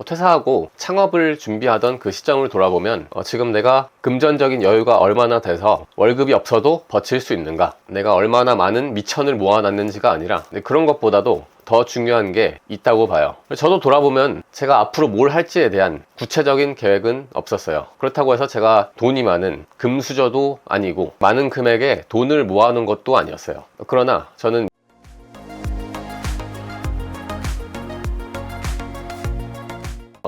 퇴사하고 창업을 준비하던 그 시점을 돌아보면 지금 내가 금전적인 여유가 얼마나 돼서 월급이 없어도 버틸 수 있는가, 내가 얼마나 많은 미천을 모아놨는지가 아니라 그런 것보다도 더 중요한 게 있다고 봐요. 저도 돌아보면 제가 앞으로 뭘 할지에 대한 구체적인 계획은 없었어요. 그렇다고 해서 제가 돈이 많은 금수저도 아니고 많은 금액의 돈을 모아놓은 것도 아니었어요. 그러나 저는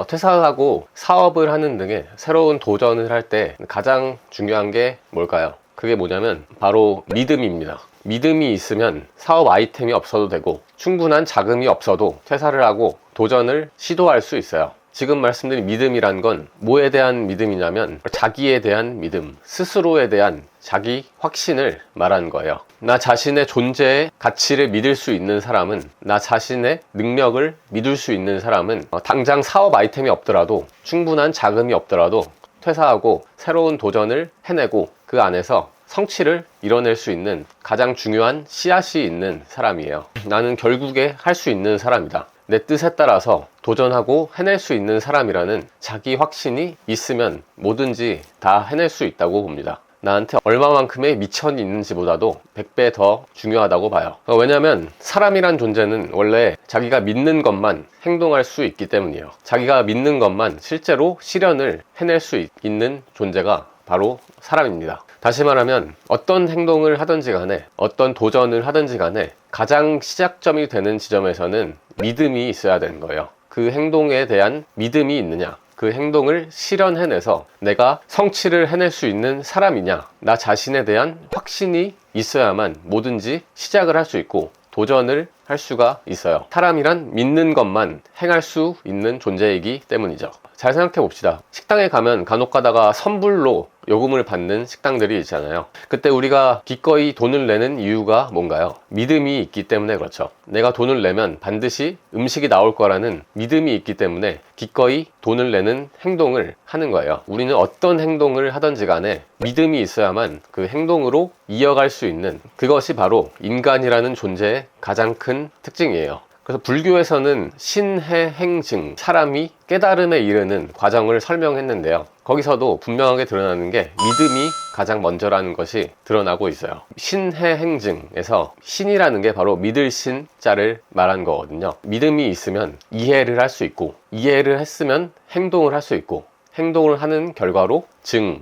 퇴사하고 사업을 하는 등의 새로운 도전을 할 때 가장 중요한 게 뭘까요? 그게 뭐냐면 바로 믿음입니다. 믿음이 있으면 사업 아이템이 없어도 되고 충분한 자금이 없어도 퇴사를 하고 도전을 시도할 수 있어요. 지금 말씀드린 믿음이란 건 뭐에 대한 믿음이냐면 자기에 대한 믿음, 스스로에 대한 자기 확신을 말하는 거예요. 나 자신의 존재의 가치를 믿을 수 있는 사람은, 나 자신의 능력을 믿을 수 있는 사람은 당장 사업 아이템이 없더라도, 충분한 자금이 없더라도 퇴사하고 새로운 도전을 해내고 그 안에서 성취를 이뤄낼 수 있는 가장 중요한 씨앗이 있는 사람이에요. 나는 결국에 할 수 있는 사람이다, 내 뜻에 따라서 도전하고 해낼 수 있는 사람이라는 자기 확신이 있으면 뭐든지 다 해낼 수 있다고 봅니다. 나한테 얼마만큼의 미천이 있는지보다도 100배 더 중요하다고 봐요. 왜냐면 사람이란 존재는 원래 자기가 믿는 것만 행동할 수 있기 때문이에요. 자기가 믿는 것만 실제로 실현을 해낼 수 있는 존재가 바로 사람입니다. 다시 말하면 어떤 행동을 하든지 간에, 어떤 도전을 하든지 간에 가장 시작점이 되는 지점에서는 믿음이 있어야 되는 거예요. 그 행동에 대한 믿음이 있느냐, 그 행동을 실현해내서 내가 성취를 해낼 수 있는 사람이냐, 나 자신에 대한 확신이 있어야만 뭐든지 시작을 할 수 있고 도전을 할 수가 있어요. 사람이란 믿는 것만 행할 수 있는 존재이기 때문이죠. 잘 생각해 봅시다. 식당에 가면 간혹 가다가 선불로 요금을 받는 식당들이 있잖아요. 그때 우리가 기꺼이 돈을 내는 이유가 뭔가요? 믿음이 있기 때문에 그렇죠. 내가 돈을 내면 반드시 음식이 나올 거라는 믿음이 있기 때문에 기꺼이 돈을 내는 행동을 하는 거예요. 우리는 어떤 행동을 하든지 간에 믿음이 있어야만 그 행동으로 이어갈 수 있는, 그것이 바로 인간이라는 존재의 가장 큰 특징이에요. 그래서 불교에서는 신해행증, 사람이 깨달음에 이르는 과정을 설명했는데요. 거기서도 분명하게 드러나는 게 믿음이 가장 먼저라는 것이 드러나고 있어요. 신해행증에서 신이라는 게 바로 믿을 신자를 말한 거거든요. 믿음이 있으면 이해를 할 수 있고, 이해를 했으면 행동을 할 수 있고, 행동을 하는 결과로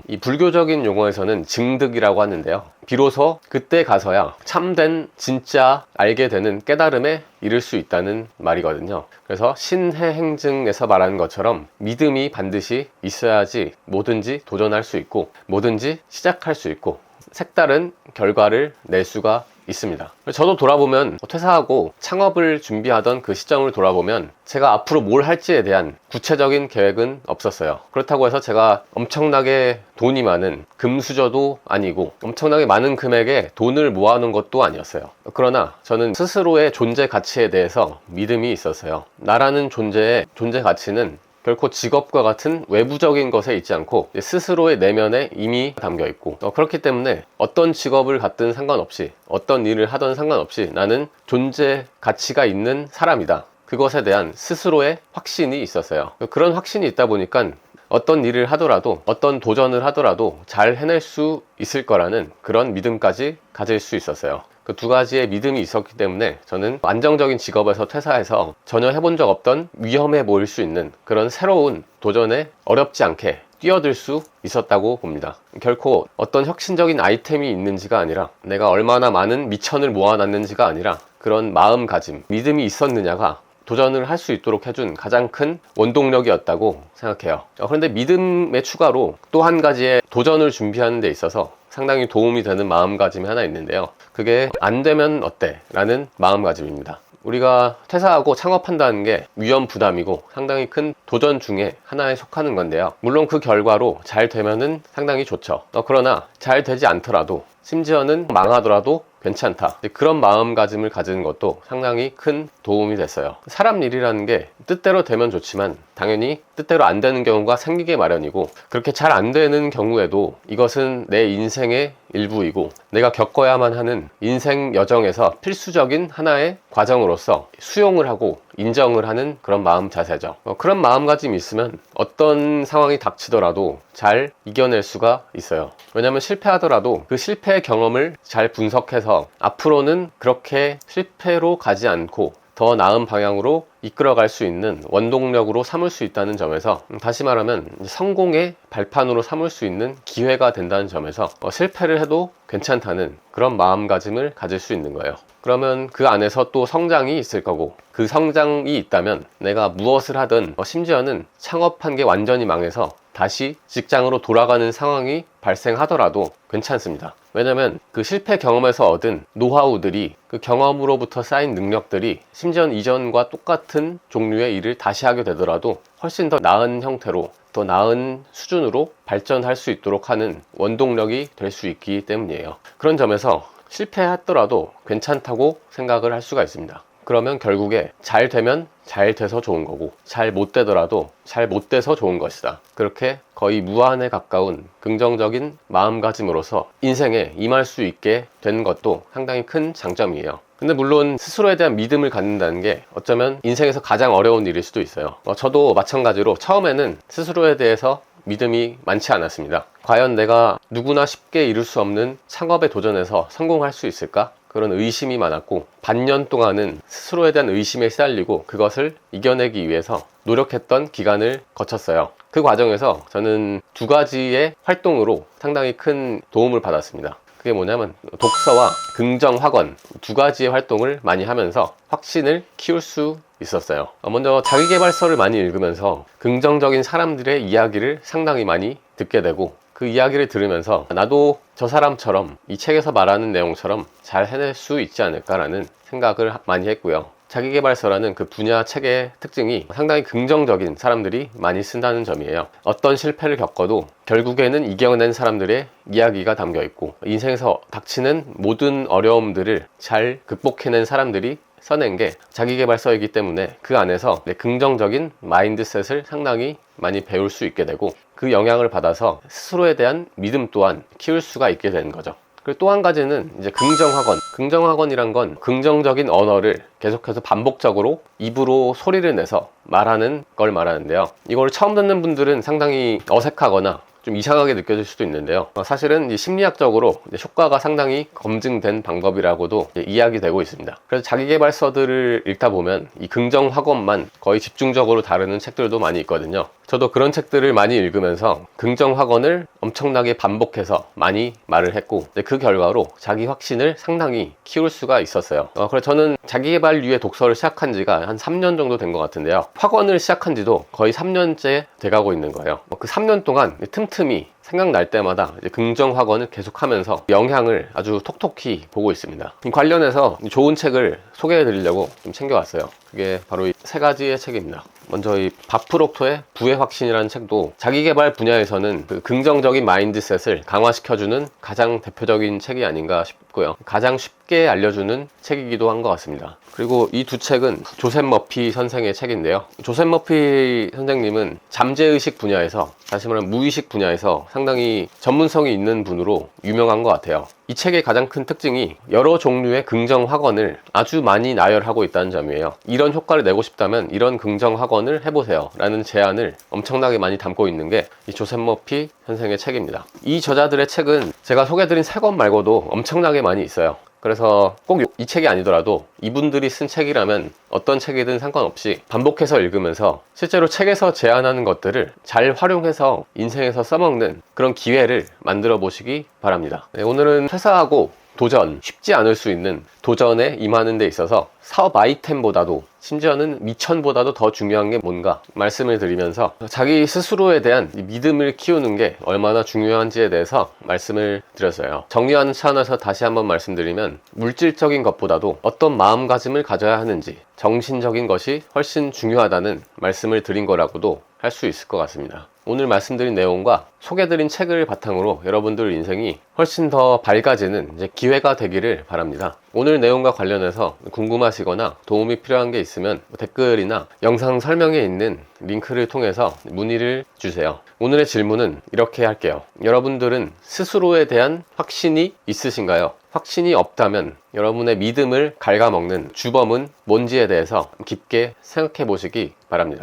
이 불교적인 용어에서는 증득이라고 하는데요. 비로소 그때 가서야 참된 진짜 알게 되는 깨달음에 이를 수 있다는 말이거든요. 그래서 신해행증에서 말하는 것처럼 믿음이 반드시 있어야지 뭐든지 도전할 수 있고 뭐든지 시작할 수 있고 색다른 결과를 낼 수가 있습니다. 저도 돌아보면 퇴사하고 창업을 준비하던 그 시점을 돌아보면 제가 앞으로 뭘 할지에 대한 구체적인 계획은 없었어요. 그렇다고 해서 제가 엄청나게 돈이 많은 금수저도 아니고 엄청나게 많은 금액의 돈을 모아놓은 것도 아니었어요. 그러나 저는 스스로의 존재 가치에 대해서 믿음이 있었어요. 나라는 존재의 존재 가치는 결코 직업과 같은 외부적인 것에 있지 않고 스스로의 내면에 이미 담겨 있고, 그렇기 때문에 어떤 직업을 갖든 상관없이, 어떤 일을 하든 상관없이 나는 존재 가치가 있는 사람이다, 그것에 대한 스스로의 확신이 있었어요. 그런 확신이 있다 보니까 어떤 일을 하더라도, 어떤 도전을 하더라도 잘 해낼 수 있을 거라는 그런 믿음까지 가질 수 있었어요. 그 두 가지의 믿음이 있었기 때문에 저는 안정적인 직업에서 퇴사해서 전혀 해본 적 없던 위험해 보일 수 있는 그런 새로운 도전에 어렵지 않게 뛰어들 수 있었다고 봅니다. 결코 어떤 혁신적인 아이템이 있는지가 아니라, 내가 얼마나 많은 미천을 모아놨는지가 아니라, 그런 마음가짐, 믿음이 있었느냐가 도전을 할 수 있도록 해준 가장 큰 원동력이었다고 생각해요. 그런데 믿음의 추가로 또 한 가지의 도전을 준비하는 데 있어서 상당히 도움이 되는 마음가짐이 하나 있는데요. 그게 안 되면 어때? 라는 마음가짐입니다. 우리가 퇴사하고 창업한다는 게 위험 부담이고 상당히 큰 도전 중에 하나에 속하는 건데요. 물론 그 결과로 잘 되면은 상당히 좋죠. 그러나 잘 되지 않더라도, 심지어는 망하더라도 괜찮다, 그런 마음가짐을 가지는 것도 상당히 큰 도움이 됐어요. 사람 일이라는 게 뜻대로 되면 좋지만 당연히 뜻대로 안 되는 경우가 생기게 마련이고, 그렇게 잘 안 되는 경우에도 이것은 내 인생의 일부이고 내가 겪어야만 하는 인생 여정에서 필수적인 하나의 과정으로서 수용을 하고 인정을 하는 그런 마음 자세죠. 그런 마음가짐이 있으면 어떤 상황이 닥치더라도 잘 이겨낼 수가 있어요. 왜냐하면 실패하더라도 그 실패의 경험을 잘 분석해서 앞으로는 그렇게 실패로 가지 않고 더 나은 방향으로 이끌어갈 수 있는 원동력으로 삼을 수 있다는 점에서, 다시 말하면 성공의 발판으로 삼을 수 있는 기회가 된다는 점에서 실패를 해도 괜찮다는 그런 마음가짐을 가질 수 있는 거예요. 그러면 그 안에서 또 성장이 있을 거고, 그 성장이 있다면 내가 무엇을 하든, 심지어는 창업한 게 완전히 망해서 다시 직장으로 돌아가는 상황이 발생하더라도 괜찮습니다. 왜냐면 그 실패 경험에서 얻은 노하우들이, 그 경험으로부터 쌓인 능력들이 심지어는 이전과 똑같은 종류의 일을 다시 하게 되더라도 훨씬 더 나은 형태로, 더 나은 수준으로 발전할 수 있도록 하는 원동력이 될 수 있기 때문이에요. 그런 점에서 실패했더라도 괜찮다고 생각을 할 수가 있습니다. 그러면 결국에 잘 되면 잘 돼서 좋은 거고, 잘 못 되더라도 잘 못 돼서 좋은 것이다. 그렇게 거의 무한에 가까운 긍정적인 마음가짐으로서 인생에 임할 수 있게 된 것도 상당히 큰 장점이에요. 근데 물론 스스로에 대한 믿음을 갖는다는 게 어쩌면 인생에서 가장 어려운 일일 수도 있어요. 저도 마찬가지로 처음에는 스스로에 대해서 믿음이 많지 않았습니다. 과연 내가 누구나 쉽게 이룰 수 없는 창업에 도전해서 성공할 수 있을까? 그런 의심이 많았고, 반년 동안은 스스로에 대한 의심에 시달리고 그것을 이겨내기 위해서 노력했던 기간을 거쳤어요. 그 과정에서 저는 두 가지의 활동으로 상당히 큰 도움을 받았습니다. 그게 뭐냐면 독서와 긍정학원, 두 가지의 활동을 많이 하면서 확신을 키울 수 있었어요. 먼저 자기계발서를 많이 읽으면서 긍정적인 사람들의 이야기를 상당히 많이 듣게 되고, 그 이야기를 들으면서 나도 저 사람처럼 이 책에서 말하는 내용처럼 잘 해낼 수 있지 않을까라는 생각을 많이 했고요. 자기계발서라는 그 분야 책의 특징이 상당히 긍정적인 사람들이 많이 쓴다는 점이에요. 어떤 실패를 겪어도 결국에는 이겨낸 사람들의 이야기가 담겨 있고, 인생에서 닥치는 모든 어려움들을 잘 극복해낸 사람들이 써낸 게 자기계발서이기 때문에 그 안에서 긍정적인 마인드셋을 상당히 많이 배울 수 있게 되고, 그 영향을 받아서 스스로에 대한 믿음 또한 키울 수가 있게 되는 거죠. 그리고 또 한 가지는 이제 긍정학원. 긍정학원이란 건 긍정적인 언어를 계속해서 반복적으로 입으로 소리를 내서 말하는 걸 말하는데요. 이걸 처음 듣는 분들은 상당히 어색하거나 좀 이상하게 느껴질 수도 있는데요. 사실은 심리학적으로 효과가 상당히 검증된 방법이라고도 이야기되고 있습니다. 그래서 자기계발서들을 읽다 보면 이 긍정학원만 거의 집중적으로 다루는 책들도 많이 있거든요. 저도 그런 책들을 많이 읽으면서 긍정학원을 엄청나게 반복해서 많이 말을 했고, 그 결과로 자기 확신을 상당히 키울 수가 있었어요. 그래서 저는 자기계발류의 독서를 시작한 지가 한 3년 정도 된 것 같은데요. 학원을 시작한 지도 거의 3년째 돼가고 있는 거예요. 그 3년 동안 틈틈이 생각날 때마다 이제 긍정학원을 계속하면서 영향을 아주 톡톡히 보고 있습니다. 이 관련해서 좋은 책을 소개해 드리려고 좀 챙겨왔어요. 그게 바로 이 세 가지의 책입니다. 먼저 이 바프록토의 부의 확신이라는 책도 자기계발 분야에서는 그 긍정적인 마인드셋을 강화시켜주는 가장 대표적인 책이 아닌가 싶고요. 가장 쉽게 알려주는 책이기도 한 것 같습니다. 그리고 이 두 책은 조셉 머피 선생의 책인데요. 조셉 머피 선생님은 잠재의식 분야에서, 다시 말하면 무의식 분야에서 상당히 전문성이 있는 분으로 유명한 것 같아요. 이 책의 가장 큰 특징이 여러 종류의 긍정학원을 아주 많이 나열하고 있다는 점이에요. 이런 효과를 내고 싶다면 이런 긍정학원을 해보세요 라는 제안을 엄청나게 많이 담고 있는 게 이 조셉 머피 선생의 책입니다. 이 저자들의 책은 제가 소개해드린 3권 말고도 엄청나게 많이 있어요. 그래서 꼭 이 책이 아니더라도 이분들이 쓴 책이라면 어떤 책이든 상관없이 반복해서 읽으면서 실제로 책에서 제안하는 것들을 잘 활용해서 인생에서 써먹는 그런 기회를 만들어 보시기 바랍니다. 오늘은 퇴사하고 도전, 쉽지 않을 수 있는 도전에 임하는 데 있어서 사업 아이템보다도, 심지어는 미천보다도 더 중요한 게 뭔가 말씀을 드리면서 자기 스스로에 대한 믿음을 키우는 게 얼마나 중요한지에 대해서 말씀을 드렸어요. 정리하는 차원에서 다시 한번 말씀드리면, 물질적인 것보다도 어떤 마음가짐을 가져야 하는지, 정신적인 것이 훨씬 중요하다는 말씀을 드린 거라고도 할 수 있을 것 같습니다. 오늘 말씀드린 내용과 소개드린 책을 바탕으로 여러분들 인생이 훨씬 더 밝아지는 이제 기회가 되기를 바랍니다. 오늘 오늘 내용과 관련해서 궁금하시거나 도움이 필요한 게 있으면 댓글이나 영상 설명에 있는 링크를 통해서 문의를 주세요. 오늘의 질문은 이렇게 할게요. 여러분들은 스스로에 대한 확신이 있으신가요? 확신이 없다면 여러분의 믿음을 갉아먹는 주범은 뭔지에 대해서 깊게 생각해 보시기 바랍니다.